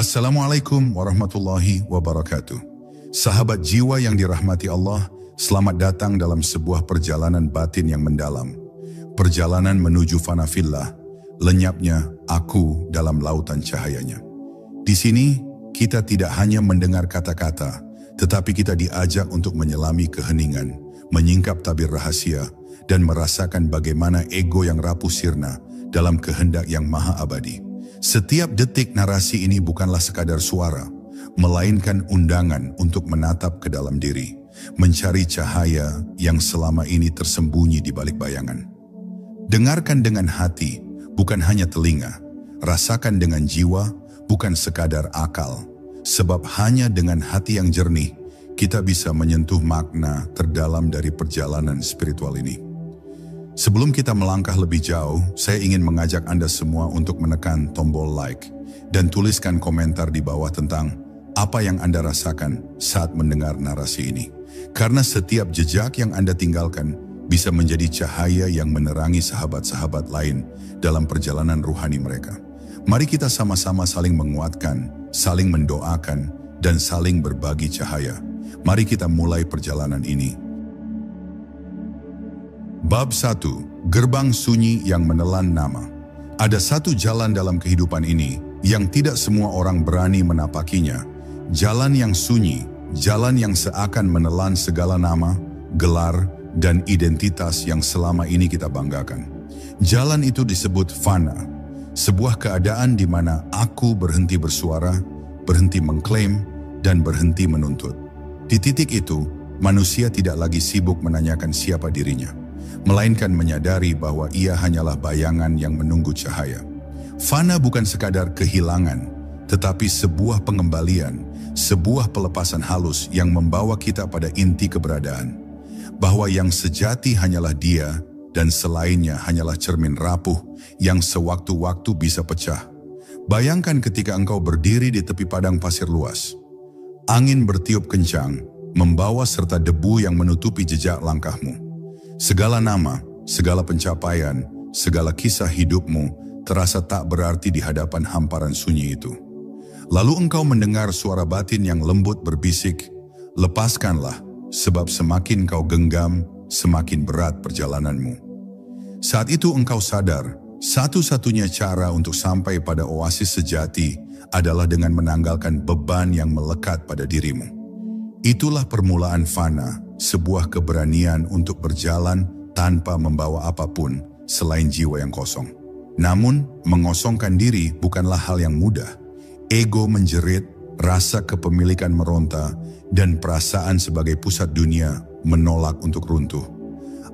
Assalamualaikum warahmatullahi wabarakatuh. Sahabat jiwa yang dirahmati Allah, selamat datang dalam sebuah perjalanan batin yang mendalam. Perjalanan menuju fana fillah, lenyapnya aku dalam lautan cahayanya. Di sini, kita tidak hanya mendengar kata-kata, tetapi kita diajak untuk menyelami keheningan, menyingkap tabir rahasia, dan merasakan bagaimana ego yang rapuh sirna dalam kehendak yang maha abadi. Setiap detik narasi ini bukanlah sekadar suara, melainkan undangan untuk menatap ke dalam diri, mencari cahaya yang selama ini tersembunyi di balik bayangan. Dengarkan dengan hati, bukan hanya telinga. Rasakan dengan jiwa, bukan sekadar akal. Sebab hanya dengan hati yang jernih, kita bisa menyentuh makna terdalam dari perjalanan spiritual ini. Sebelum kita melangkah lebih jauh, saya ingin mengajak Anda semua untuk menekan tombol like dan tuliskan komentar di bawah tentang apa yang Anda rasakan saat mendengar narasi ini. Karena setiap jejak yang Anda tinggalkan bisa menjadi cahaya yang menerangi sahabat-sahabat lain dalam perjalanan ruhani mereka. Mari kita sama-sama saling menguatkan, saling mendoakan, dan saling berbagi cahaya. Mari kita mulai perjalanan ini. Bab 1. Gerbang sunyi yang menelan nama. Ada satu jalan dalam kehidupan ini yang tidak semua orang berani menapakinya. Jalan yang sunyi, jalan yang seakan menelan segala nama, gelar, dan identitas yang selama ini kita banggakan. Jalan itu disebut fana, sebuah keadaan di mana aku berhenti bersuara, berhenti mengklaim, dan berhenti menuntut. Di titik itu, manusia tidak lagi sibuk menanyakan siapa dirinya, melainkan menyadari bahwa ia hanyalah bayangan yang menunggu cahaya. Fana bukan sekadar kehilangan, tetapi sebuah pengembalian, sebuah pelepasan halus yang membawa kita pada inti keberadaan. Bahwa yang sejati hanyalah dia, dan selainnya hanyalah cermin rapuh yang sewaktu-waktu bisa pecah. Bayangkan ketika engkau berdiri di tepi padang pasir luas. Angin bertiup kencang, membawa serta debu yang menutupi jejak langkahmu. Segala nama, segala pencapaian, segala kisah hidupmu terasa tak berarti di hadapan hamparan sunyi itu. Lalu engkau mendengar suara batin yang lembut berbisik, lepaskanlah, sebab semakin kau genggam, semakin berat perjalananmu. Saat itu engkau sadar, satu-satunya cara untuk sampai pada oasis sejati adalah dengan menanggalkan beban yang melekat pada dirimu. Itulah permulaan fana, sebuah keberanian untuk berjalan tanpa membawa apapun selain jiwa yang kosong. Namun, mengosongkan diri bukanlah hal yang mudah. Ego menjerit, rasa kepemilikan meronta, dan perasaan sebagai pusat dunia menolak untuk runtuh.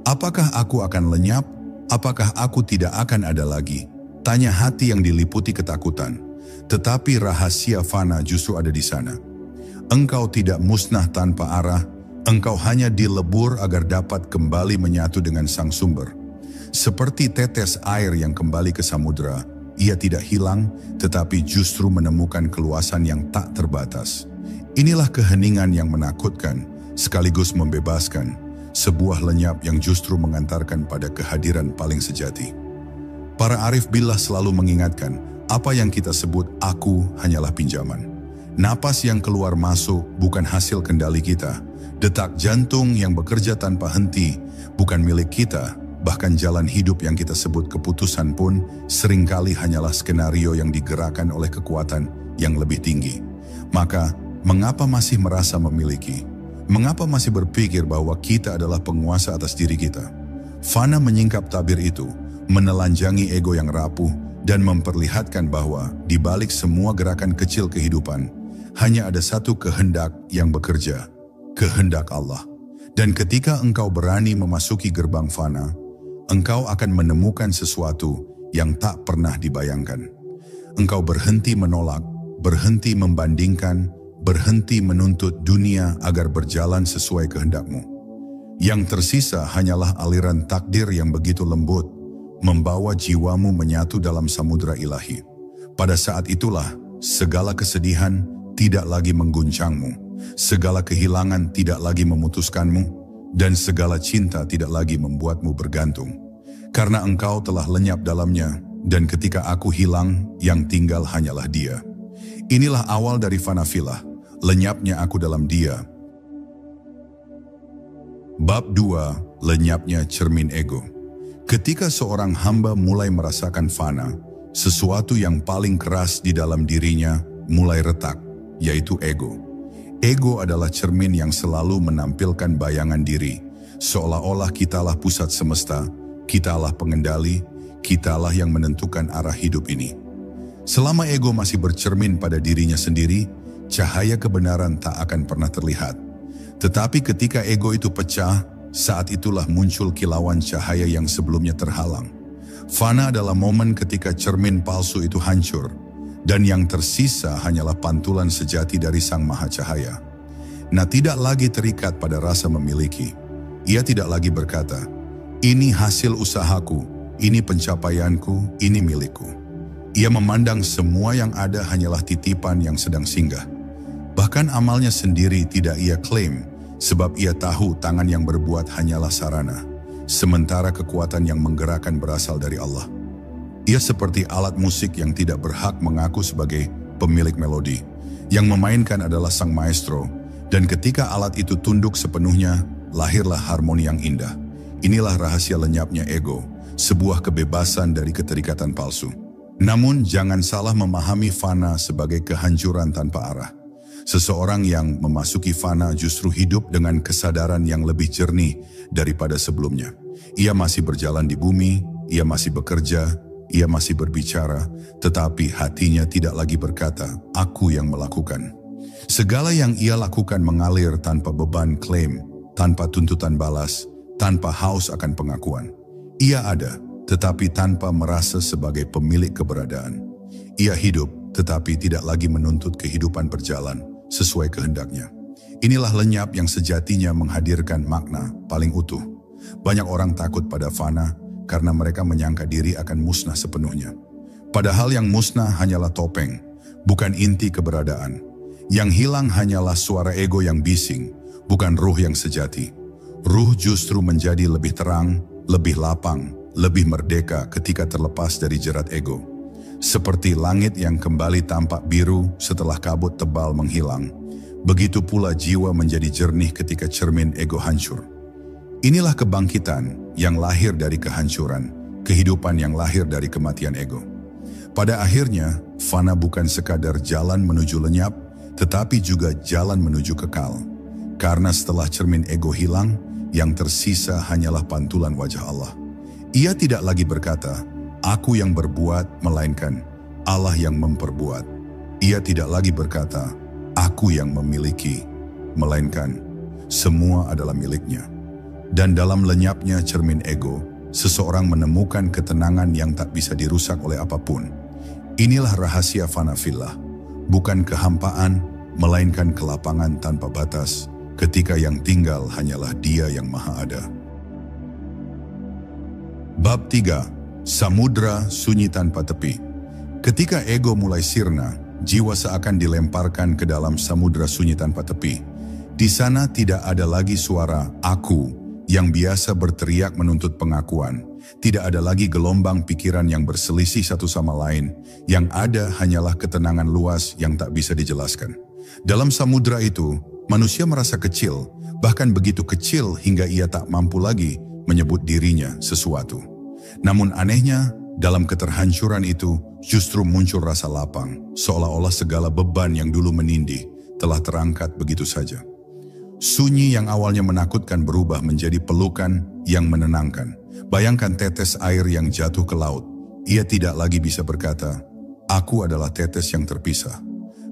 Apakah aku akan lenyap? Apakah aku tidak akan ada lagi? Tanya hati yang diliputi ketakutan. Tetapi rahasia fana justru ada di sana. Engkau tidak musnah tanpa arah, engkau hanya dilebur agar dapat kembali menyatu dengan sang sumber. Seperti tetes air yang kembali ke samudera, ia tidak hilang, tetapi justru menemukan keluasan yang tak terbatas. Inilah keheningan yang menakutkan, sekaligus membebaskan, sebuah lenyap yang justru mengantarkan pada kehadiran paling sejati. Para arif billah selalu mengingatkan, apa yang kita sebut aku hanyalah pinjaman. Napas yang keluar masuk bukan hasil kendali kita. Detak jantung yang bekerja tanpa henti bukan milik kita. Bahkan jalan hidup yang kita sebut keputusan pun seringkali hanyalah skenario yang digerakkan oleh kekuatan yang lebih tinggi. Maka, mengapa masih merasa memiliki? Mengapa masih berpikir bahwa kita adalah penguasa atas diri kita? Fana menyingkap tabir itu, menelanjangi ego yang rapuh, dan memperlihatkan bahwa di balik semua gerakan kecil kehidupan, hanya ada satu kehendak yang bekerja, kehendak Allah. Dan ketika engkau berani memasuki gerbang fana, engkau akan menemukan sesuatu yang tak pernah dibayangkan. Engkau berhenti menolak, berhenti membandingkan, berhenti menuntut dunia agar berjalan sesuai kehendakmu. Yang tersisa hanyalah aliran takdir yang begitu lembut, membawa jiwamu menyatu dalam samudera ilahi. Pada saat itulah, segala kesedihan tidak lagi mengguncangmu, segala kehilangan tidak lagi memutuskanmu, dan segala cinta tidak lagi membuatmu bergantung. Karena engkau telah lenyap dalamnya, dan ketika aku hilang, yang tinggal hanyalah dia. Inilah awal dari fana filah, lenyapnya aku dalam Dia. Bab 2, lenyapnya cermin ego. Ketika seorang hamba mulai merasakan fana, sesuatu yang paling keras di dalam dirinya mulai retak, yaitu ego. Ego adalah cermin yang selalu menampilkan bayangan diri, seolah-olah kitalah pusat semesta, kitalah pengendali, kitalah yang menentukan arah hidup ini. Selama ego masih bercermin pada dirinya sendiri, cahaya kebenaran tak akan pernah terlihat. Tetapi ketika ego itu pecah, saat itulah muncul kilauan cahaya yang sebelumnya terhalang. Fana adalah momen ketika cermin palsu itu hancur, dan yang tersisa hanyalah pantulan sejati dari Sang Maha Cahaya. Nah, tidak lagi terikat pada rasa memiliki. Ia tidak lagi berkata, "Ini hasil usahaku, ini pencapaianku, ini milikku." Ia memandang semua yang ada hanyalah titipan yang sedang singgah. Bahkan amalnya sendiri tidak ia klaim, sebab ia tahu tangan yang berbuat hanyalah sarana, sementara kekuatan yang menggerakkan berasal dari Allah. Ia seperti alat musik yang tidak berhak mengaku sebagai pemilik melodi. Yang memainkan adalah sang maestro, dan ketika alat itu tunduk sepenuhnya, lahirlah harmoni yang indah. Inilah rahasia lenyapnya ego, sebuah kebebasan dari keterikatan palsu. Namun jangan salah memahami fana sebagai kehancuran tanpa arah. Seseorang yang memasuki fana justru hidup dengan kesadaran yang lebih jernih daripada sebelumnya. Ia masih berjalan di bumi, ia masih bekerja, ia masih berbicara, tetapi hatinya tidak lagi berkata, "Aku yang melakukan." Segala yang ia lakukan mengalir tanpa beban klaim, tanpa tuntutan balas, tanpa haus akan pengakuan. Ia ada, tetapi tanpa merasa sebagai pemilik keberadaan. Ia hidup, tetapi tidak lagi menuntut kehidupan berjalan sesuai kehendaknya. Inilah lenyap yang sejatinya menghadirkan makna paling utuh. Banyak orang takut pada fana karena mereka menyangka diri akan musnah sepenuhnya. Padahal yang musnah hanyalah topeng, bukan inti keberadaan. Yang hilang hanyalah suara ego yang bising, bukan ruh yang sejati. Ruh justru menjadi lebih terang, lebih lapang, lebih merdeka ketika terlepas dari jerat ego. Seperti langit yang kembali tampak biru setelah kabut tebal menghilang, begitu pula jiwa menjadi jernih ketika cermin ego hancur. Inilah kebangkitan yang lahir dari kehancuran, kehidupan yang lahir dari kematian ego. Pada akhirnya, fana bukan sekadar jalan menuju lenyap, tetapi juga jalan menuju kekal. Karena setelah cermin ego hilang, yang tersisa hanyalah pantulan wajah Allah. Ia tidak lagi berkata, "Aku yang berbuat," melainkan Allah yang memperbuat. Ia tidak lagi berkata, "Aku yang memiliki," melainkan semua adalah miliknya. Dan dalam lenyapnya cermin ego, seseorang menemukan ketenangan yang tak bisa dirusak oleh apapun. Inilah rahasia fana fillah, bukan kehampaan, melainkan kelapangan tanpa batas, ketika yang tinggal hanyalah Dia yang Maha Ada. Bab 3, Samudra Sunyi Tanpa Tepi. Ketika ego mulai sirna, jiwa seakan dilemparkan ke dalam samudra sunyi tanpa tepi. Di sana tidak ada lagi suara "aku" yang biasa berteriak menuntut pengakuan. Tidak ada lagi gelombang pikiran yang berselisih satu sama lain. Yang ada hanyalah ketenangan luas yang tak bisa dijelaskan. Dalam samudra itu, manusia merasa kecil, bahkan begitu kecil hingga ia tak mampu lagi menyebut dirinya sesuatu. Namun anehnya, dalam keterhancuran itu justru muncul rasa lapang, seolah-olah segala beban yang dulu menindih telah terangkat begitu saja. Sunyi yang awalnya menakutkan berubah menjadi pelukan yang menenangkan. Bayangkan tetes air yang jatuh ke laut. Ia tidak lagi bisa berkata, "Aku adalah tetes yang terpisah."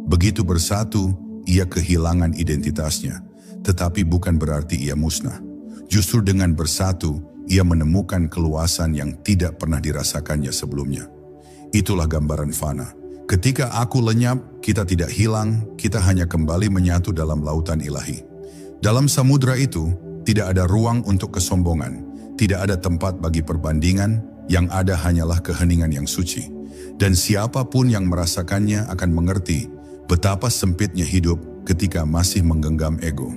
Begitu bersatu, ia kehilangan identitasnya, tetapi bukan berarti ia musnah. Justru dengan bersatu, ia menemukan keluasan yang tidak pernah dirasakannya sebelumnya. Itulah gambaran fana. Ketika aku lenyap, kita tidak hilang, kita hanya kembali menyatu dalam lautan ilahi. Dalam samudra itu, tidak ada ruang untuk kesombongan, tidak ada tempat bagi perbandingan, yang ada hanyalah keheningan yang suci. Dan siapapun yang merasakannya akan mengerti betapa sempitnya hidup ketika masih menggenggam ego.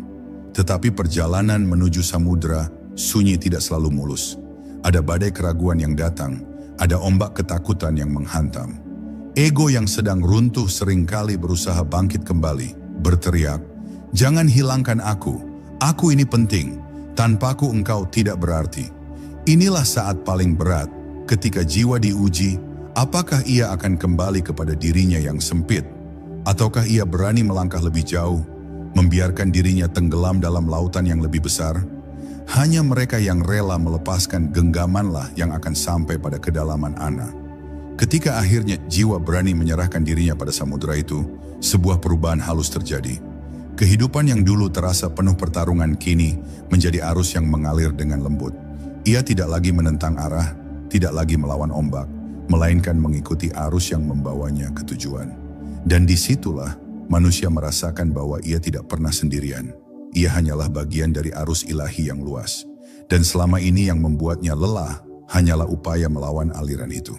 Tetapi perjalanan menuju samudra sunyi tidak selalu mulus. Ada badai keraguan yang datang, ada ombak ketakutan yang menghantam. Ego yang sedang runtuh seringkali berusaha bangkit kembali, berteriak, "Jangan hilangkan aku ini penting, tanpaku engkau tidak berarti." Inilah saat paling berat, ketika jiwa diuji, apakah ia akan kembali kepada dirinya yang sempit, ataukah ia berani melangkah lebih jauh, membiarkan dirinya tenggelam dalam lautan yang lebih besar? Hanya mereka yang rela melepaskan genggamanlah yang akan sampai pada kedalaman Ana. Ketika akhirnya jiwa berani menyerahkan dirinya pada samudera itu, sebuah perubahan halus terjadi. Kehidupan yang dulu terasa penuh pertarungan kini menjadi arus yang mengalir dengan lembut. Ia tidak lagi menentang arah, tidak lagi melawan ombak, melainkan mengikuti arus yang membawanya ke tujuan. Dan disitulah manusia merasakan bahwa ia tidak pernah sendirian. Ia hanyalah bagian dari arus ilahi yang luas. Dan selama ini yang membuatnya lelah hanyalah upaya melawan aliran itu.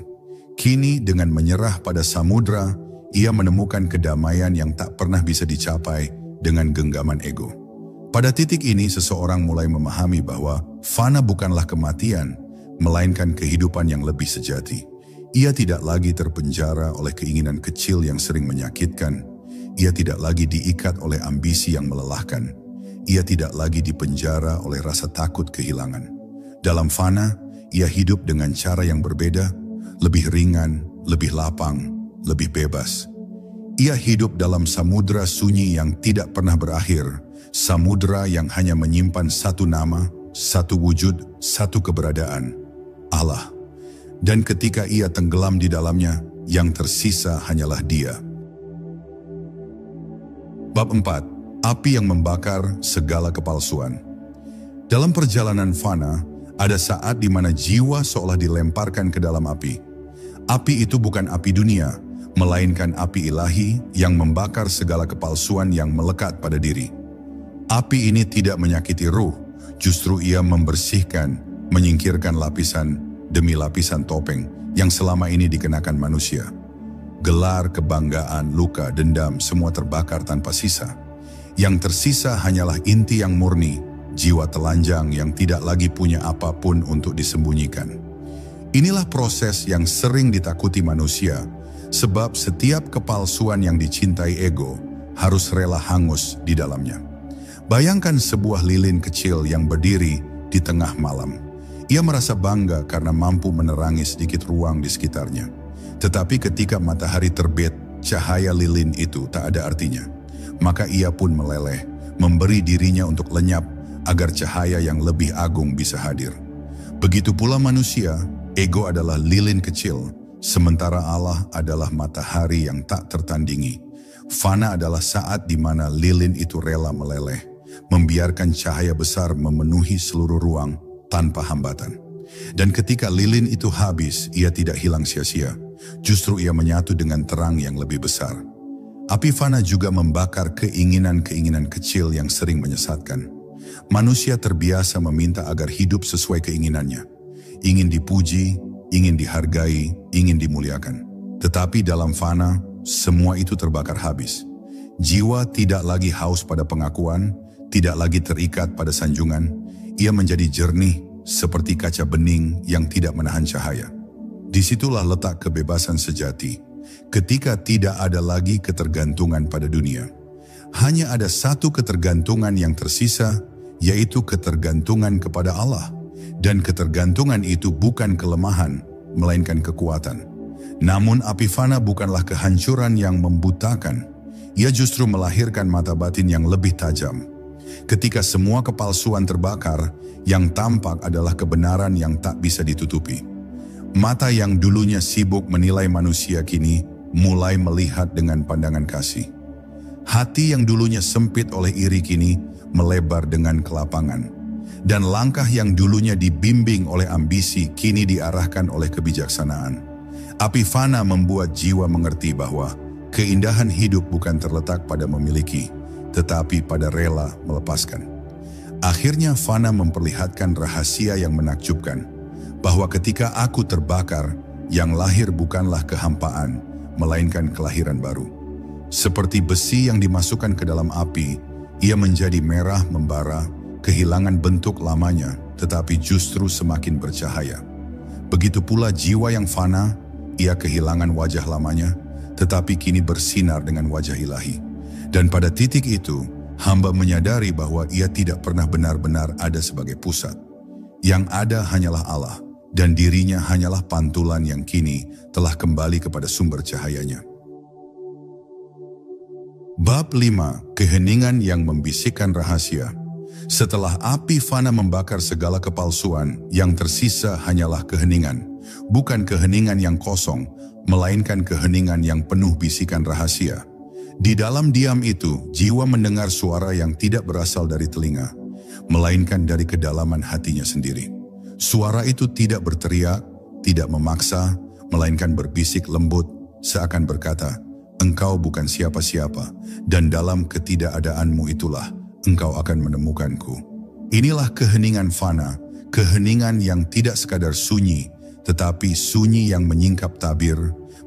Kini dengan menyerah pada samudra, ia menemukan kedamaian yang tak pernah bisa dicapai dengan genggaman ego. Pada titik ini seseorang mulai memahami bahwa fana bukanlah kematian, melainkan kehidupan yang lebih sejati. Ia tidak lagi terpenjara oleh keinginan kecil yang sering menyakitkan. Ia tidak lagi diikat oleh ambisi yang melelahkan. Ia tidak lagi dipenjara oleh rasa takut kehilangan. Dalam fana, ia hidup dengan cara yang berbeda, lebih ringan, lebih lapang, lebih bebas. Ia hidup dalam samudra sunyi yang tidak pernah berakhir, samudra yang hanya menyimpan satu nama, satu wujud, satu keberadaan, Allah. Dan ketika ia tenggelam di dalamnya, yang tersisa hanyalah Dia. Bab 4. Api yang membakar segala kepalsuan. Dalam perjalanan fana, ada saat di mana jiwa seolah dilemparkan ke dalam api. Api itu bukan api dunia, melainkan api ilahi yang membakar segala kepalsuan yang melekat pada diri. Api ini tidak menyakiti ruh, justru ia membersihkan, menyingkirkan lapisan demi lapisan topeng yang selama ini dikenakan manusia. Gelar, kebanggaan, luka, dendam, semua terbakar tanpa sisa. Yang tersisa hanyalah inti yang murni, jiwa telanjang yang tidak lagi punya apapun untuk disembunyikan. Inilah proses yang sering ditakuti manusia, sebab setiap kepalsuan yang dicintai ego harus rela hangus di dalamnya. Bayangkan sebuah lilin kecil yang berdiri di tengah malam. Ia merasa bangga karena mampu menerangi sedikit ruang di sekitarnya. Tetapi ketika matahari terbit, cahaya lilin itu tak ada artinya. Maka ia pun meleleh, memberi dirinya untuk lenyap agar cahaya yang lebih agung bisa hadir. Begitu pula manusia, ego adalah lilin kecil, sementara Allah adalah matahari yang tak tertandingi. Fana adalah saat di mana lilin itu rela meleleh, membiarkan cahaya besar memenuhi seluruh ruang tanpa hambatan. Dan ketika lilin itu habis, ia tidak hilang sia-sia, justru ia menyatu dengan terang yang lebih besar. Api fana juga membakar keinginan-keinginan kecil yang sering menyesatkan. Manusia terbiasa meminta agar hidup sesuai keinginannya. Ingin dipuji, ingin dihargai, ingin dimuliakan. Tetapi dalam fana, semua itu terbakar habis. Jiwa tidak lagi haus pada pengakuan, tidak lagi terikat pada sanjungan. Ia menjadi jernih seperti kaca bening yang tidak menahan cahaya. Disitulah letak kebebasan sejati, ketika tidak ada lagi ketergantungan pada dunia. Hanya ada satu ketergantungan yang tersisa, yaitu ketergantungan kepada Allah. Dan ketergantungan itu bukan kelemahan, melainkan kekuatan. Namun api fana bukanlah kehancuran yang membutakan. Ia justru melahirkan mata batin yang lebih tajam. Ketika semua kepalsuan terbakar, yang tampak adalah kebenaran yang tak bisa ditutupi. Mata yang dulunya sibuk menilai manusia kini mulai melihat dengan pandangan kasih. Hati yang dulunya sempit oleh iri kini melebar dengan kelapangan. Dan langkah yang dulunya dibimbing oleh ambisi kini diarahkan oleh kebijaksanaan. Api fana membuat jiwa mengerti bahwa keindahan hidup bukan terletak pada memiliki, tetapi pada rela melepaskan. Akhirnya fana memperlihatkan rahasia yang menakjubkan, bahwa ketika aku terbakar, yang lahir bukanlah kehampaan, melainkan kelahiran baru. Seperti besi yang dimasukkan ke dalam api, ia menjadi merah membara, kehilangan bentuk lamanya, tetapi justru semakin bercahaya. Begitu pula jiwa yang fana, Ia kehilangan wajah lamanya, tetapi kini bersinar dengan wajah ilahi. Dan pada titik itu, hamba menyadari bahwa ia tidak pernah benar-benar ada sebagai pusat. Yang ada hanyalah Allah, dan dirinya hanyalah pantulan yang kini telah kembali kepada sumber cahayanya. Bab 5. Keheningan yang membisikkan rahasia. Setelah api fana membakar segala kepalsuan, yang tersisa hanyalah keheningan. Bukan keheningan yang kosong, melainkan keheningan yang penuh bisikan rahasia. Di dalam diam itu, jiwa mendengar suara yang tidak berasal dari telinga, melainkan dari kedalaman hatinya sendiri. Suara itu tidak berteriak, tidak memaksa, melainkan berbisik lembut, seakan berkata, "Engkau bukan siapa-siapa, dan dalam ketidakadaanmu itulah engkau akan menemukanku." Inilah keheningan fana, keheningan yang tidak sekadar sunyi, tetapi sunyi yang menyingkap tabir,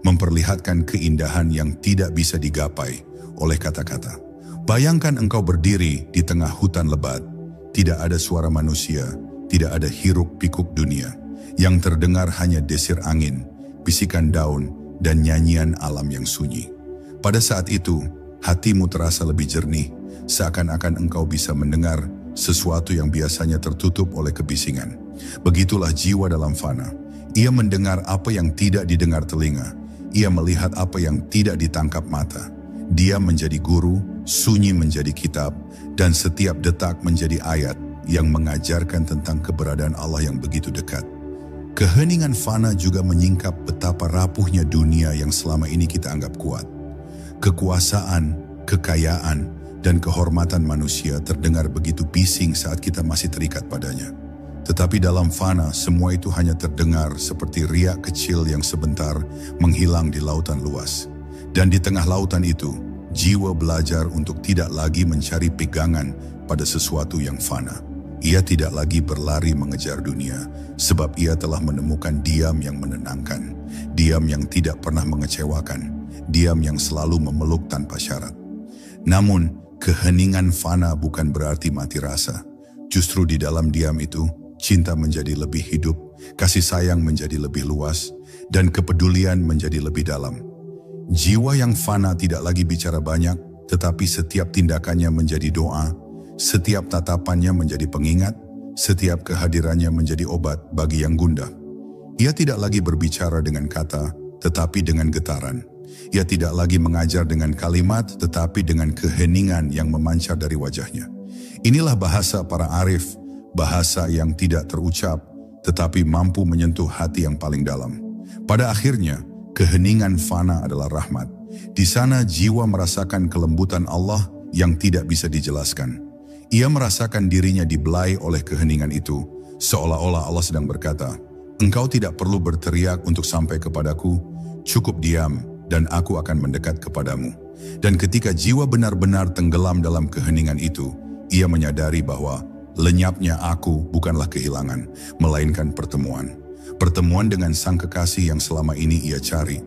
memperlihatkan keindahan yang tidak bisa digapai oleh kata-kata. Bayangkan engkau berdiri di tengah hutan lebat, tidak ada suara manusia, tidak ada hiruk-pikuk dunia. Yang terdengar hanya desir angin, bisikan daun, dan nyanyian alam yang sunyi. Pada saat itu, hatimu terasa lebih jernih, seakan-akan engkau bisa mendengar sesuatu yang biasanya tertutup oleh kebisingan. Begitulah jiwa dalam fana. Ia mendengar apa yang tidak didengar telinga. Ia melihat apa yang tidak ditangkap mata. Dia menjadi guru, sunyi menjadi kitab, dan setiap detak menjadi ayat yang mengajarkan tentang keberadaan Allah yang begitu dekat. Keheningan fana juga menyingkap betapa rapuhnya dunia yang selama ini kita anggap kuat. Kekuasaan, kekayaan, dan kehormatan manusia terdengar begitu bising saat kita masih terikat padanya. Tetapi dalam fana, semua itu hanya terdengar seperti riak kecil yang sebentar menghilang di lautan luas. Dan di tengah lautan itu, jiwa belajar untuk tidak lagi mencari pegangan pada sesuatu yang fana. Ia tidak lagi berlari mengejar dunia, sebab ia telah menemukan diam yang menenangkan, diam yang tidak pernah mengecewakan, diam yang selalu memeluk tanpa syarat. Namun, keheningan fana bukan berarti mati rasa. Justru di dalam diam itu, cinta menjadi lebih hidup, kasih sayang menjadi lebih luas, dan kepedulian menjadi lebih dalam. Jiwa yang fana tidak lagi bicara banyak, tetapi setiap tindakannya menjadi doa, setiap tatapannya menjadi pengingat, setiap kehadirannya menjadi obat bagi yang gundah. Ia tidak lagi berbicara dengan kata, tetapi dengan getaran. Ia tidak lagi mengajar dengan kalimat, tetapi dengan keheningan yang memancar dari wajahnya. Inilah bahasa para arif, bahasa yang tidak terucap, tetapi mampu menyentuh hati yang paling dalam. Pada akhirnya, keheningan fana adalah rahmat. Di sana jiwa merasakan kelembutan Allah yang tidak bisa dijelaskan. Ia merasakan dirinya dibelai oleh keheningan itu, seolah-olah Allah sedang berkata, "Engkau tidak perlu berteriak untuk sampai kepadaku, cukup diam dan aku akan mendekat kepadamu." Dan ketika jiwa benar-benar tenggelam dalam keheningan itu, ia menyadari bahwa lenyapnya aku bukanlah kehilangan, melainkan pertemuan. Pertemuan dengan sang kekasih yang selama ini ia cari,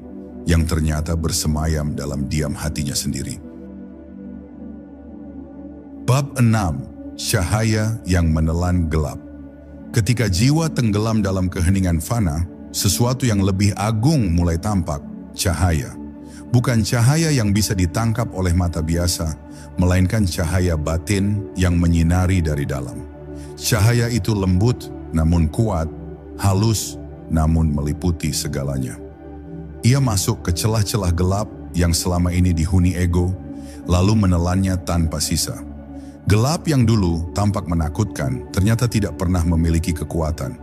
yang ternyata bersemayam dalam diam hatinya sendiri. Bab 6. Cahaya yang menelan gelap. Ketika jiwa tenggelam dalam keheningan fana, sesuatu yang lebih agung mulai tampak, cahaya. Bukan cahaya yang bisa ditangkap oleh mata biasa, melainkan cahaya batin yang menyinari dari dalam. Cahaya itu lembut namun kuat, halus namun meliputi segalanya. Ia masuk ke celah-celah gelap yang selama ini dihuni ego, lalu menelannya tanpa sisa. Gelap yang dulu tampak menakutkan, ternyata tidak pernah memiliki kekuatan.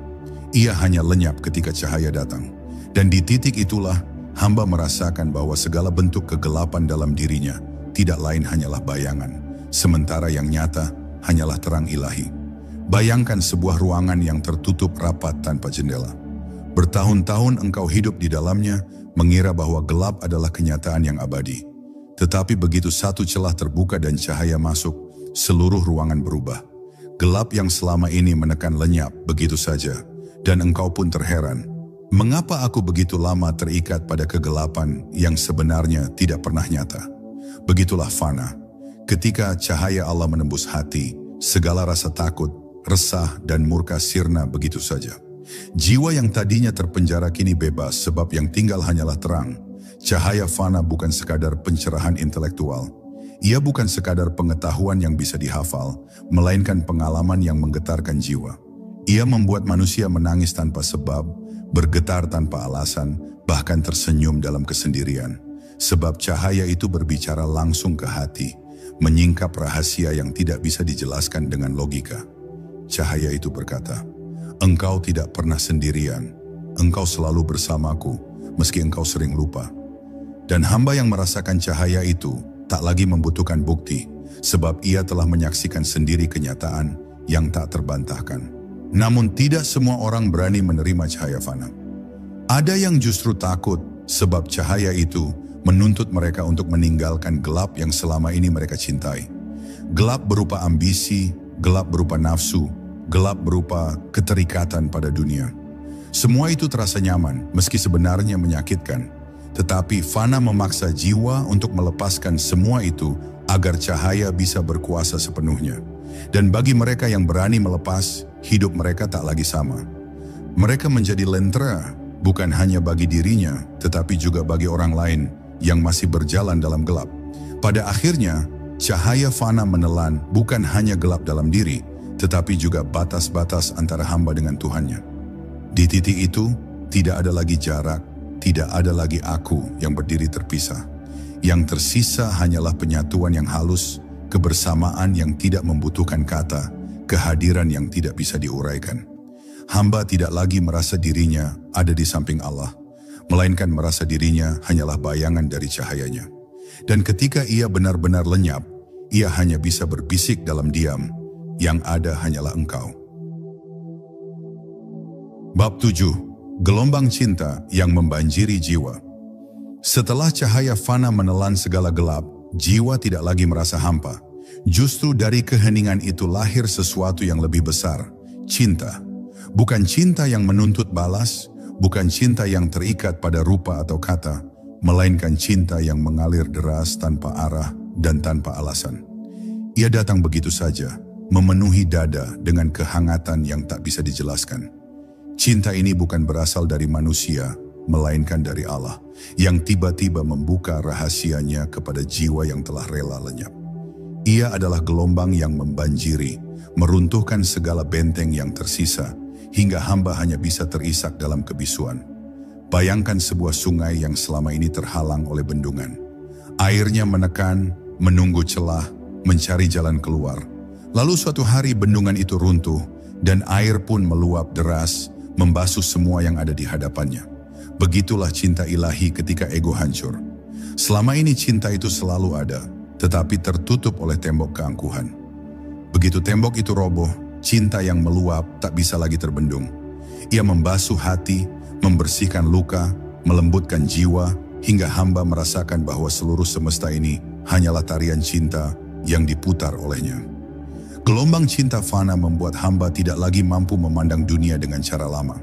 Ia hanya lenyap ketika cahaya datang. Dan di titik itulah, hamba merasakan bahwa segala bentuk kegelapan dalam dirinya tidak lain hanyalah bayangan, sementara yang nyata hanyalah terang ilahi. Bayangkan sebuah ruangan yang tertutup rapat tanpa jendela. Bertahun-tahun engkau hidup di dalamnya, mengira bahwa gelap adalah kenyataan yang abadi. Tetapi begitu satu celah terbuka dan cahaya masuk, seluruh ruangan berubah. Gelap yang selama ini menekan lenyap begitu saja, dan engkau pun terheran. Mengapa aku begitu lama terikat pada kegelapan yang sebenarnya tidak pernah nyata? Begitulah fana. Ketika cahaya Allah menembus hati, segala rasa takut, resah, dan murka sirna begitu saja. Jiwa yang tadinya terpenjara kini bebas sebab yang tinggal hanyalah terang. Cahaya fana bukan sekadar pencerahan intelektual. Ia bukan sekadar pengetahuan yang bisa dihafal, melainkan pengalaman yang menggetarkan jiwa. Ia membuat manusia menangis tanpa sebab, bergetar tanpa alasan, bahkan tersenyum dalam kesendirian. Sebab cahaya itu berbicara langsung ke hati, menyingkap rahasia yang tidak bisa dijelaskan dengan logika. Cahaya itu berkata, "Engkau tidak pernah sendirian, engkau selalu bersamaku, meski engkau sering lupa." Dan hamba yang merasakan cahaya itu tak lagi membutuhkan bukti, sebab ia telah menyaksikan sendiri kenyataan yang tak terbantahkan. Namun tidak semua orang berani menerima cahaya fana. Ada yang justru takut, sebab cahaya itu menuntut mereka untuk meninggalkan gelap yang selama ini mereka cintai. Gelap berupa ambisi, gelap berupa nafsu, gelap berupa keterikatan pada dunia. Semua itu terasa nyaman, meski sebenarnya menyakitkan. Tetapi fana memaksa jiwa untuk melepaskan semua itu agar cahaya bisa berkuasa sepenuhnya. Dan bagi mereka yang berani melepas, hidup mereka tak lagi sama. Mereka menjadi lentera, bukan hanya bagi dirinya, tetapi juga bagi orang lain yang masih berjalan dalam gelap. Pada akhirnya, cahaya fana menelan bukan hanya gelap dalam diri, tetapi juga batas-batas antara hamba dengan Tuhannya. Di titik itu, tidak ada lagi jarak, tidak ada lagi aku yang berdiri terpisah. Yang tersisa hanyalah penyatuan yang halus, kebersamaan yang tidak membutuhkan kata, kehadiran yang tidak bisa diuraikan. Hamba tidak lagi merasa dirinya ada di samping Allah, melainkan merasa dirinya hanyalah bayangan dari cahayanya. Dan ketika ia benar-benar lenyap, ia hanya bisa berbisik dalam diam, yang ada hanyalah engkau. Bab 7. Gelombang cinta yang membanjiri jiwa. Setelah cahaya fana menelan segala gelap, jiwa tidak lagi merasa hampa. Justru dari keheningan itu lahir sesuatu yang lebih besar, cinta. Bukan cinta yang menuntut balas, bukan cinta yang terikat pada rupa atau kata, melainkan cinta yang mengalir deras tanpa arah dan tanpa alasan. Ia datang begitu saja, memenuhi dada dengan kehangatan yang tak bisa dijelaskan. Cinta ini bukan berasal dari manusia, melainkan dari Allah, yang tiba-tiba membuka rahasianya kepada jiwa yang telah rela lenyap. Ia adalah gelombang yang membanjiri, meruntuhkan segala benteng yang tersisa, hingga hamba hanya bisa terisak dalam kebisuan. Bayangkan sebuah sungai yang selama ini terhalang oleh bendungan. Airnya menekan, menunggu celah, mencari jalan keluar. Lalu suatu hari bendungan itu runtuh, dan air pun meluap deras, membasuh semua yang ada di hadapannya. Begitulah cinta ilahi ketika ego hancur. Selama ini cinta itu selalu ada, tetapi tertutup oleh tembok keangkuhan. Begitu tembok itu roboh, cinta yang meluap tak bisa lagi terbendung. Ia membasuh hati, membersihkan luka, melembutkan jiwa, hingga hamba merasakan bahwa seluruh semesta ini hanyalah tarian cinta yang diputar olehnya. Gelombang cinta fana membuat hamba tidak lagi mampu memandang dunia dengan cara lama.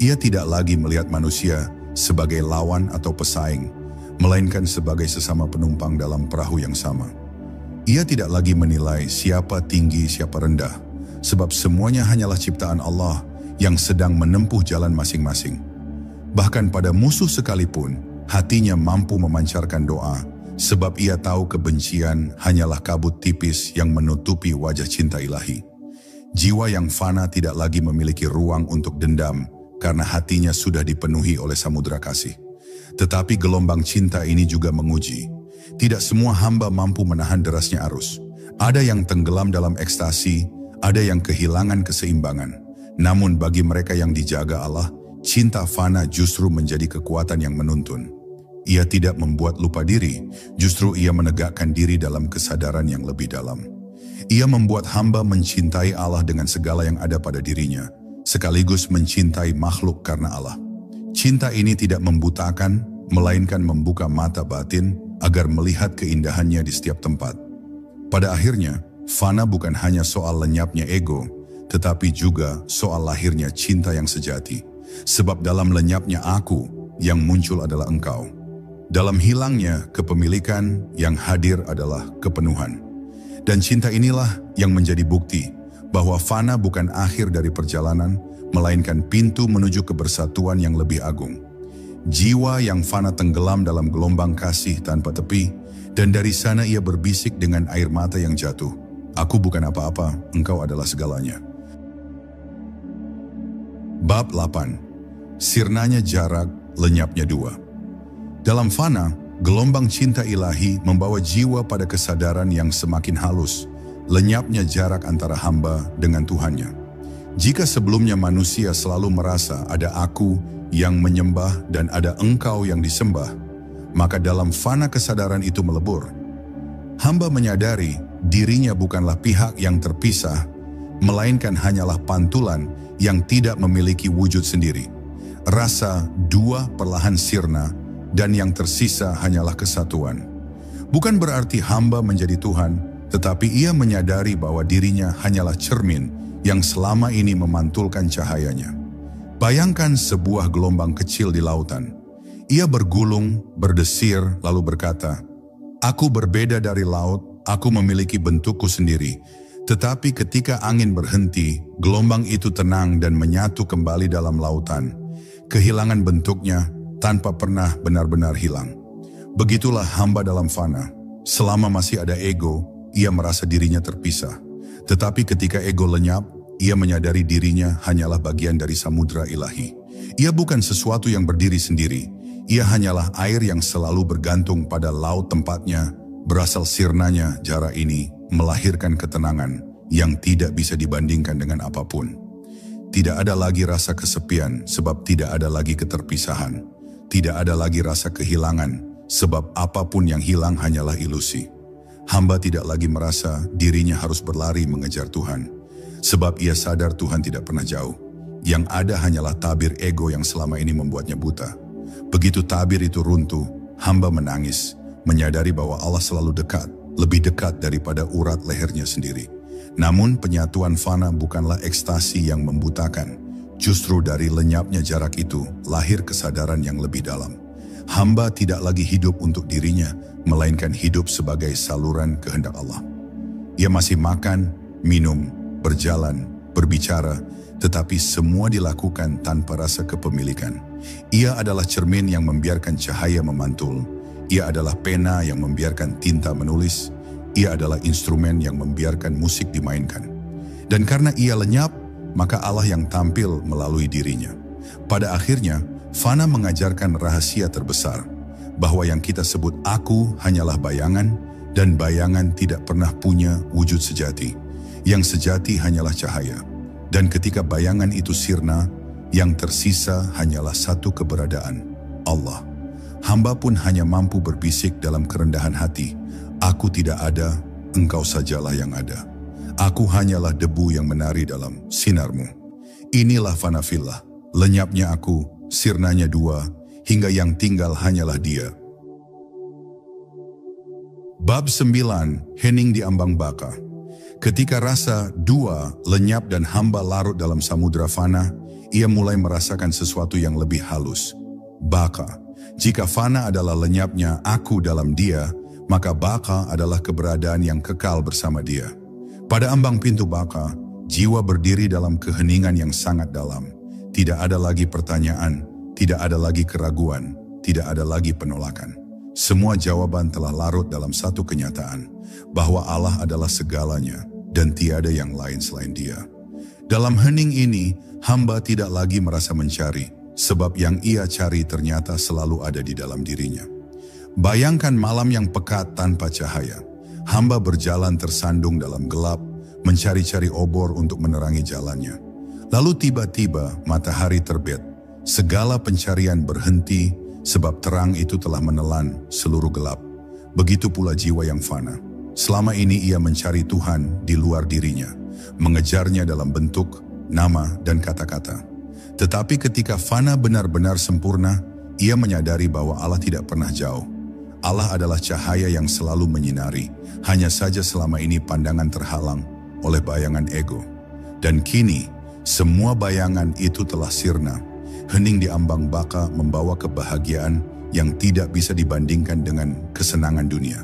Ia tidak lagi melihat manusia sebagai lawan atau pesaing, melainkan sebagai sesama penumpang dalam perahu yang sama. Ia tidak lagi menilai siapa tinggi, siapa rendah, sebab semuanya hanyalah ciptaan Allah yang sedang menempuh jalan masing-masing. Bahkan pada musuh sekalipun, hatinya mampu memancarkan doa, sebab ia tahu kebencian hanyalah kabut tipis yang menutupi wajah cinta ilahi. Jiwa yang fana tidak lagi memiliki ruang untuk dendam karena hatinya sudah dipenuhi oleh samudera kasih. Tetapi gelombang cinta ini juga menguji. Tidak semua hamba mampu menahan derasnya arus. Ada yang tenggelam dalam ekstasi, ada yang kehilangan keseimbangan. Namun bagi mereka yang dijaga Allah, cinta fana justru menjadi kekuatan yang menuntun. Ia tidak membuat lupa diri, justru ia menegakkan diri dalam kesadaran yang lebih dalam. Ia membuat hamba mencintai Allah dengan segala yang ada pada dirinya, sekaligus mencintai makhluk karena Allah. Cinta ini tidak membutakan, melainkan membuka mata batin agar melihat keindahannya di setiap tempat. Pada akhirnya, fana bukan hanya soal lenyapnya ego, tetapi juga soal lahirnya cinta yang sejati. Sebab dalam lenyapnya aku, yang muncul adalah engkau. Dalam hilangnya kepemilikan, yang hadir adalah kepenuhan. Dan cinta inilah yang menjadi bukti bahwa fana bukan akhir dari perjalanan, melainkan pintu menuju kebersatuan yang lebih agung. Jiwa yang fana tenggelam dalam gelombang kasih tanpa tepi, dan dari sana ia berbisik dengan air mata yang jatuh. Aku bukan apa-apa, engkau adalah segalanya. Bab 8. Sirnanya jarak, lenyapnya dua. Dalam fana, gelombang cinta ilahi membawa jiwa pada kesadaran yang semakin halus, lenyapnya jarak antara hamba dengan Tuhannya. Jika sebelumnya manusia selalu merasa ada aku yang menyembah dan ada engkau yang disembah, maka dalam fana kesadaran itu melebur. Hamba menyadari dirinya bukanlah pihak yang terpisah, melainkan hanyalah pantulan yang tidak memiliki wujud sendiri. Rasa dua perlahan sirna dan yang tersisa hanyalah kesatuan. Bukan berarti hamba menjadi Tuhan, tetapi ia menyadari bahwa dirinya hanyalah cermin yang selama ini memantulkan cahayanya. Bayangkan sebuah gelombang kecil di lautan. Ia bergulung, berdesir, lalu berkata, "Aku berbeda dari laut, aku memiliki bentukku sendiri." Tetapi ketika angin berhenti, gelombang itu tenang dan menyatu kembali dalam lautan. Kehilangan bentuknya tanpa pernah benar-benar hilang. Begitulah hamba dalam fana. Selama masih ada ego, ia merasa dirinya terpisah. Tetapi ketika ego lenyap, ia menyadari dirinya hanyalah bagian dari samudra ilahi. Ia bukan sesuatu yang berdiri sendiri. Ia hanyalah air yang selalu bergantung pada laut tempatnya. Berasal sirnanya jarak ini melahirkan ketenangan yang tidak bisa dibandingkan dengan apapun. Tidak ada lagi rasa kesepian sebab tidak ada lagi keterpisahan. Tidak ada lagi rasa kehilangan sebab apapun yang hilang hanyalah ilusi. Hamba tidak lagi merasa dirinya harus berlari mengejar Tuhan, sebab ia sadar Tuhan tidak pernah jauh. Yang ada hanyalah tabir ego yang selama ini membuatnya buta. Begitu tabir itu runtuh, hamba menangis, menyadari bahwa Allah selalu dekat, lebih dekat daripada urat lehernya sendiri. Namun penyatuan fana bukanlah ekstasi yang membutakan. Justru dari lenyapnya jarak itu, lahir kesadaran yang lebih dalam. Hamba tidak lagi hidup untuk dirinya, melainkan hidup sebagai saluran kehendak Allah. Ia masih makan, minum, berjalan, berbicara, tetapi semua dilakukan tanpa rasa kepemilikan. Ia adalah cermin yang membiarkan cahaya memantul. Ia adalah pena yang membiarkan tinta menulis. Ia adalah instrumen yang membiarkan musik dimainkan. Dan karena ia lenyap, maka Allah yang tampil melalui dirinya. Pada akhirnya, fana mengajarkan rahasia terbesar, bahwa yang kita sebut aku hanyalah bayangan, dan bayangan tidak pernah punya wujud sejati. Yang sejati hanyalah cahaya. Dan ketika bayangan itu sirna, yang tersisa hanyalah satu keberadaan, Allah. Hamba pun hanya mampu berbisik dalam kerendahan hati, "Aku tidak ada, engkau sajalah yang ada. Aku hanyalah debu yang menari dalam sinarmu." Inilah fana fillah, lenyapnya aku, sirnanya dua, hingga yang tinggal hanyalah dia. Bab 9, hening di ambang baka. Ketika rasa dua lenyap dan hamba larut dalam samudra fana, ia mulai merasakan sesuatu yang lebih halus. Baka. Jika fana adalah lenyapnya aku dalam dia, maka baka adalah keberadaan yang kekal bersama dia. Pada ambang pintu baka, jiwa berdiri dalam keheningan yang sangat dalam. Tidak ada lagi pertanyaan, tidak ada lagi keraguan, tidak ada lagi penolakan. Semua jawaban telah larut dalam satu kenyataan, bahwa Allah adalah segalanya dan tiada yang lain selain dia. Dalam hening ini, hamba tidak lagi merasa mencari, sebab yang ia cari ternyata selalu ada di dalam dirinya. Bayangkan malam yang pekat tanpa cahaya. Hamba berjalan tersandung dalam gelap, mencari-cari obor untuk menerangi jalannya. Lalu tiba-tiba matahari terbit. Segala pencarian berhenti, sebab terang itu telah menelan seluruh gelap. Begitu pula jiwa yang fana. Selama ini ia mencari Tuhan di luar dirinya, mengejarnya dalam bentuk, nama, dan kata-kata. Tetapi ketika fana benar-benar sempurna, ia menyadari bahwa Allah tidak pernah jauh. Allah adalah cahaya yang selalu menyinari, hanya saja selama ini pandangan terhalang oleh bayangan ego. Dan kini, semua bayangan itu telah sirna. Hening di ambang baka membawa kebahagiaan yang tidak bisa dibandingkan dengan kesenangan dunia.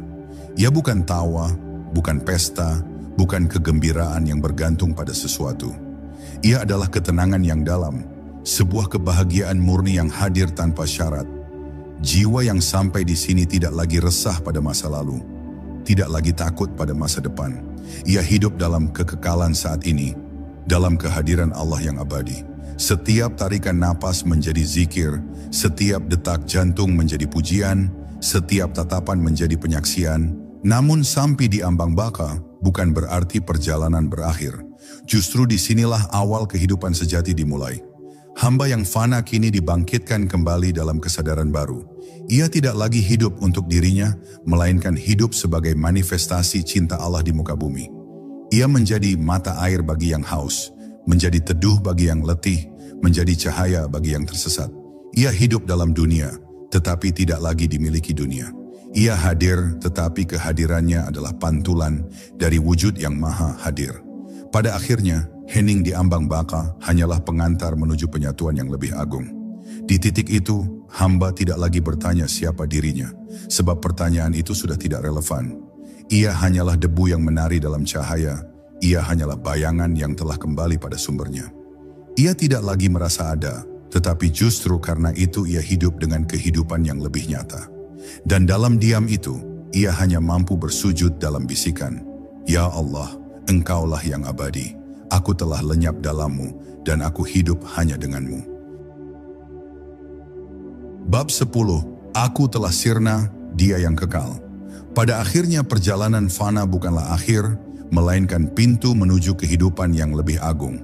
Ia bukan tawa, bukan pesta, bukan kegembiraan yang bergantung pada sesuatu. Ia adalah ketenangan yang dalam, sebuah kebahagiaan murni yang hadir tanpa syarat. Jiwa yang sampai di sini tidak lagi resah pada masa lalu, tidak lagi takut pada masa depan. Ia hidup dalam kekekalan saat ini, dalam kehadiran Allah yang abadi. Setiap tarikan napas menjadi zikir, setiap detak jantung menjadi pujian, setiap tatapan menjadi penyaksian. Namun sampai di ambang baka bukan berarti perjalanan berakhir. Justru disinilah awal kehidupan sejati dimulai. Hamba yang fana kini dibangkitkan kembali dalam kesadaran baru. Ia tidak lagi hidup untuk dirinya, melainkan hidup sebagai manifestasi cinta Allah di muka bumi. Ia menjadi mata air bagi yang haus, menjadi teduh bagi yang letih, menjadi cahaya bagi yang tersesat. Ia hidup dalam dunia, tetapi tidak lagi dimiliki dunia. Ia hadir, tetapi kehadirannya adalah pantulan dari wujud yang maha hadir. Pada akhirnya, hening di ambang baka hanyalah pengantar menuju penyatuan yang lebih agung. Di titik itu, hamba tidak lagi bertanya siapa dirinya, sebab pertanyaan itu sudah tidak relevan. Ia hanyalah debu yang menari dalam cahaya, ia hanyalah bayangan yang telah kembali pada sumbernya. Ia tidak lagi merasa ada, tetapi justru karena itu ia hidup dengan kehidupan yang lebih nyata. Dan dalam diam itu, ia hanya mampu bersujud dalam bisikan, "Ya Allah, Engkaulah yang abadi. Aku telah lenyap dalammu, dan aku hidup hanya denganmu." Bab 10. Aku telah sirna, dia yang kekal. Pada akhirnya perjalanan fana bukanlah akhir, melainkan pintu menuju kehidupan yang lebih agung.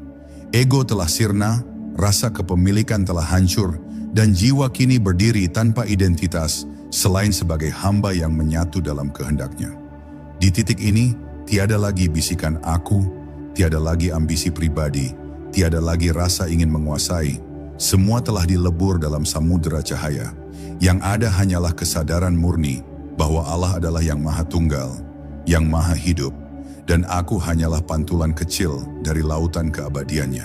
Ego telah sirna, rasa kepemilikan telah hancur, dan jiwa kini berdiri tanpa identitas, selain sebagai hamba yang menyatu dalam kehendaknya. Di titik ini, tiada lagi bisikan aku, tiada lagi ambisi pribadi, tiada lagi rasa ingin menguasai. Semua telah dilebur dalam samudera cahaya. Yang ada hanyalah kesadaran murni bahwa Allah adalah yang maha tunggal, yang maha hidup, dan aku hanyalah pantulan kecil dari lautan keabadiannya.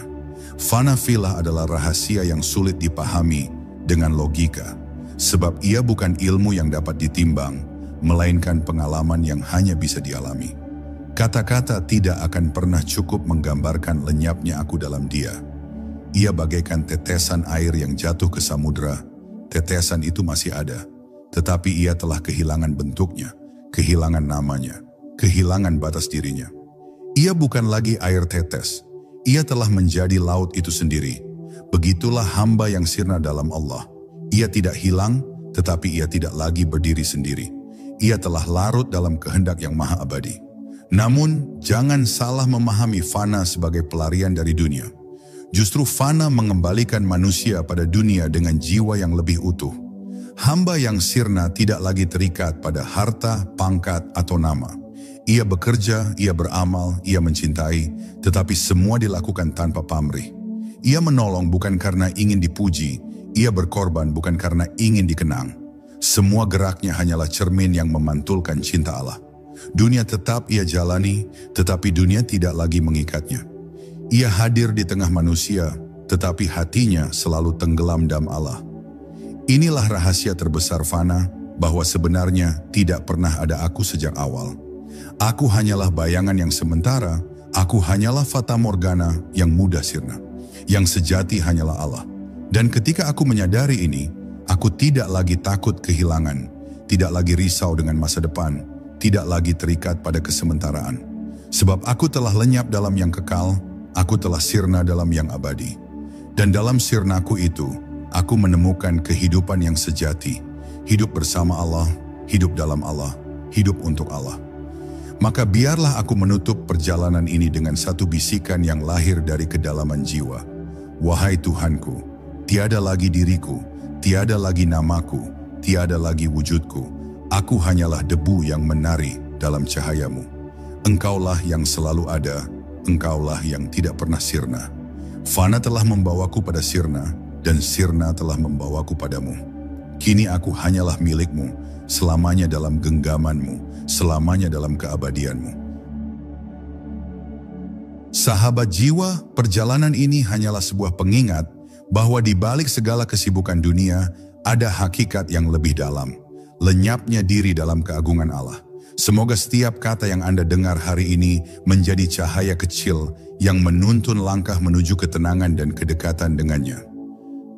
Fana filah adalah rahasia yang sulit dipahami dengan logika, sebab ia bukan ilmu yang dapat ditimbang, melainkan pengalaman yang hanya bisa dialami. Kata-kata tidak akan pernah cukup menggambarkan lenyapnya aku dalam dia. Ia bagaikan tetesan air yang jatuh ke samudera. Tetesan itu masih ada, tetapi ia telah kehilangan bentuknya, kehilangan namanya, kehilangan batas dirinya. Ia bukan lagi air tetes, ia telah menjadi laut itu sendiri. Begitulah hamba yang sirna dalam Allah. Ia tidak hilang, tetapi ia tidak lagi berdiri sendiri. Ia telah larut dalam kehendak yang maha abadi. Namun, jangan salah memahami fana sebagai pelarian dari dunia. Justru fana mengembalikan manusia pada dunia dengan jiwa yang lebih utuh. Hamba yang sirna tidak lagi terikat pada harta, pangkat, atau nama. Ia bekerja, ia beramal, ia mencintai, tetapi semua dilakukan tanpa pamrih. Ia menolong bukan karena ingin dipuji, ia berkorban bukan karena ingin dikenang. Semua geraknya hanyalah cermin yang memantulkan cinta Allah. Dunia tetap ia jalani, tetapi dunia tidak lagi mengikatnya. Ia hadir di tengah manusia, tetapi hatinya selalu tenggelam dalam Allah. Inilah rahasia terbesar fana, bahwa sebenarnya tidak pernah ada aku sejak awal. Aku hanyalah bayangan yang sementara, aku hanyalah fata morgana yang mudah sirna. Yang sejati hanyalah Allah. Dan ketika aku menyadari ini, aku tidak lagi takut kehilangan, tidak lagi risau dengan masa depan, tidak lagi terikat pada kesementaraan. Sebab aku telah lenyap dalam yang kekal, aku telah sirna dalam yang abadi. Dan dalam sirnaku itu, aku menemukan kehidupan yang sejati, hidup bersama Allah, hidup dalam Allah, hidup untuk Allah. Maka biarlah aku menutup perjalanan ini dengan satu bisikan yang lahir dari kedalaman jiwa. Wahai Tuhanku, tiada lagi diriku, tiada lagi namaku, tiada lagi wujudku. Aku hanyalah debu yang menari dalam cahayamu. Engkaulah yang selalu ada, Engkaulah yang tidak pernah sirna. Fana telah membawaku pada sirna, dan sirna telah membawaku padamu. Kini aku hanyalah milikmu, selamanya dalam genggamanmu, selamanya dalam keabadianmu. Sahabat jiwa, perjalanan ini hanyalah sebuah pengingat bahwa di balik segala kesibukan dunia, ada hakikat yang lebih dalam, lenyapnya diri dalam keagungan Allah. Semoga setiap kata yang Anda dengar hari ini menjadi cahaya kecil yang menuntun langkah menuju ketenangan dan kedekatan dengannya.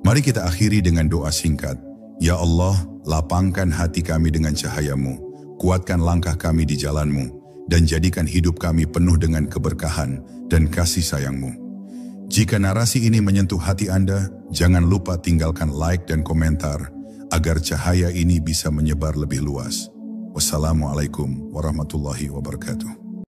Mari kita akhiri dengan doa singkat. Ya Allah, lapangkan hati kami dengan cahaya-Mu, kuatkan langkah kami di jalan-Mu, dan jadikan hidup kami penuh dengan keberkahan dan kasih sayang-Mu. Jika narasi ini menyentuh hati Anda, jangan lupa tinggalkan like dan komentar agar cahaya ini bisa menyebar lebih luas. Wassalamualaikum warahmatullahi wabarakatuh.